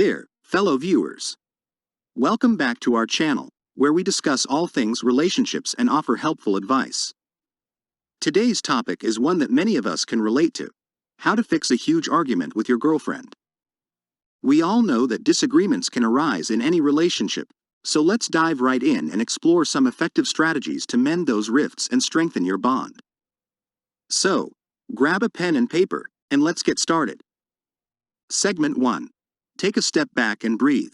there, fellow viewers. Welcome back to our channel, where we discuss all things relationships and offer helpful advice. Today's topic is one that many of us can relate to: how to fix a huge argument with your girlfriend. We all know that disagreements can arise in any relationship, so let's dive right in and explore some effective strategies to mend those rifts and strengthen your bond. So, grab a pen and paper, and let's get started. Segment 1. Take a step back and breathe.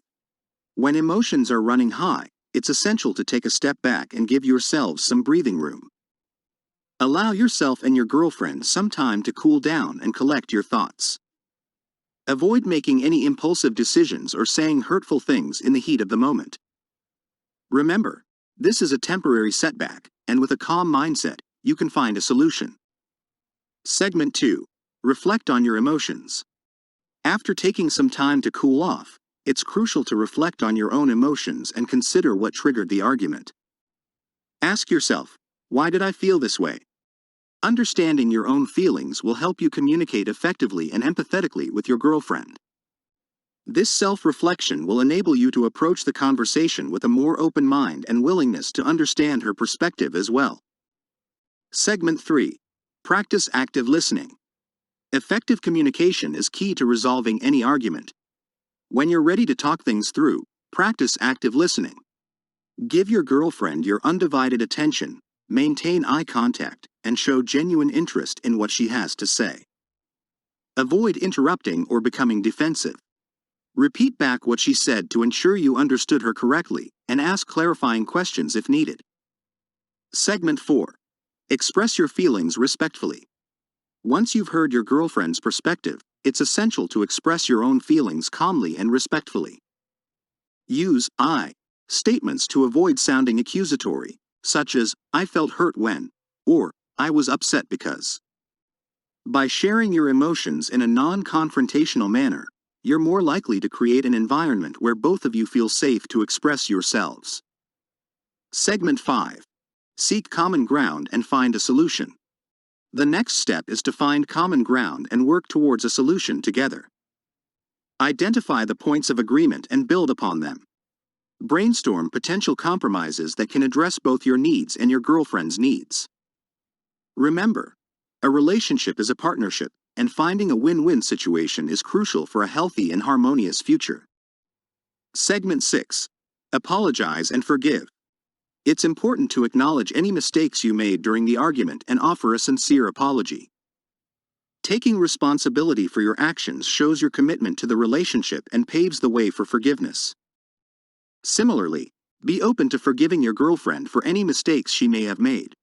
When emotions are running high, it's essential to take a step back and give yourselves some breathing room. Allow yourself and your girlfriend some time to cool down and collect your thoughts. Avoid making any impulsive decisions or saying hurtful things in the heat of the moment. Remember, this is a temporary setback, and with a calm mindset, you can find a solution. Segment 2. Reflect on your emotions. After taking some time to cool off, it's crucial to reflect on your own emotions and consider what triggered the argument. Ask yourself, why did I feel this way? Understanding your own feelings will help you communicate effectively and empathetically with your girlfriend. This self-reflection will enable you to approach the conversation with a more open mind and willingness to understand her perspective as well. Segment 3. Practice active listening. Effective communication is key to resolving any argument. When you're ready to talk things through, practice active listening. Give your girlfriend your undivided attention, maintain eye contact, and show genuine interest in what she has to say. Avoid interrupting or becoming defensive. Repeat back what she said to ensure you understood her correctly, and ask clarifying questions if needed. Segment 4. Express your feelings respectfully. Once you've heard your girlfriend's perspective, it's essential to express your own feelings calmly and respectfully. Use I statements to avoid sounding accusatory, such as, I felt hurt when, or I was upset because. By sharing your emotions in a non-confrontational manner, you're more likely to create an environment where both of you feel safe to express yourselves. Segment 5. Seek common ground and find a solution. The next step is to find common ground and work towards a solution together. Identify the points of agreement and build upon them. Brainstorm potential compromises that can address both your needs and your girlfriend's needs. Remember, a relationship is a partnership, and finding a win-win situation is crucial for a healthy and harmonious future. Segment 6. Apologize and forgive. It's important to acknowledge any mistakes you made during the argument and offer a sincere apology. Taking responsibility for your actions shows your commitment to the relationship and paves the way for forgiveness. Similarly, be open to forgiving your girlfriend for any mistakes she may have made.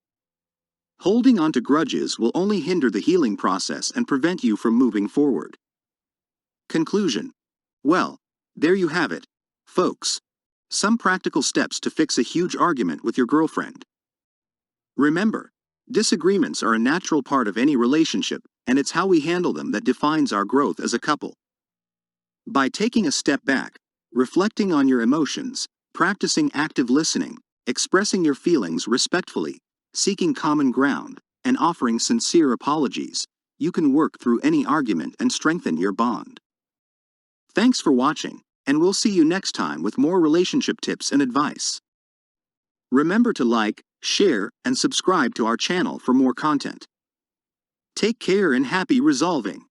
Holding on to grudges will only hinder the healing process and prevent you from moving forward. Conclusion. Well, there you have it, folks. Some practical steps to fix a huge argument with your girlfriend. Remember, disagreements are a natural part of any relationship, and it's how we handle them that defines our growth as a couple. By taking a step back, reflecting on your emotions, practicing active listening, expressing your feelings respectfully, seeking common ground, and offering sincere apologies, you can work through any argument and strengthen your bond. Thanks for watching, and we'll see you next time with more relationship tips and advice. Remember to like, share, and subscribe to our channel for more content. Take care and happy resolving!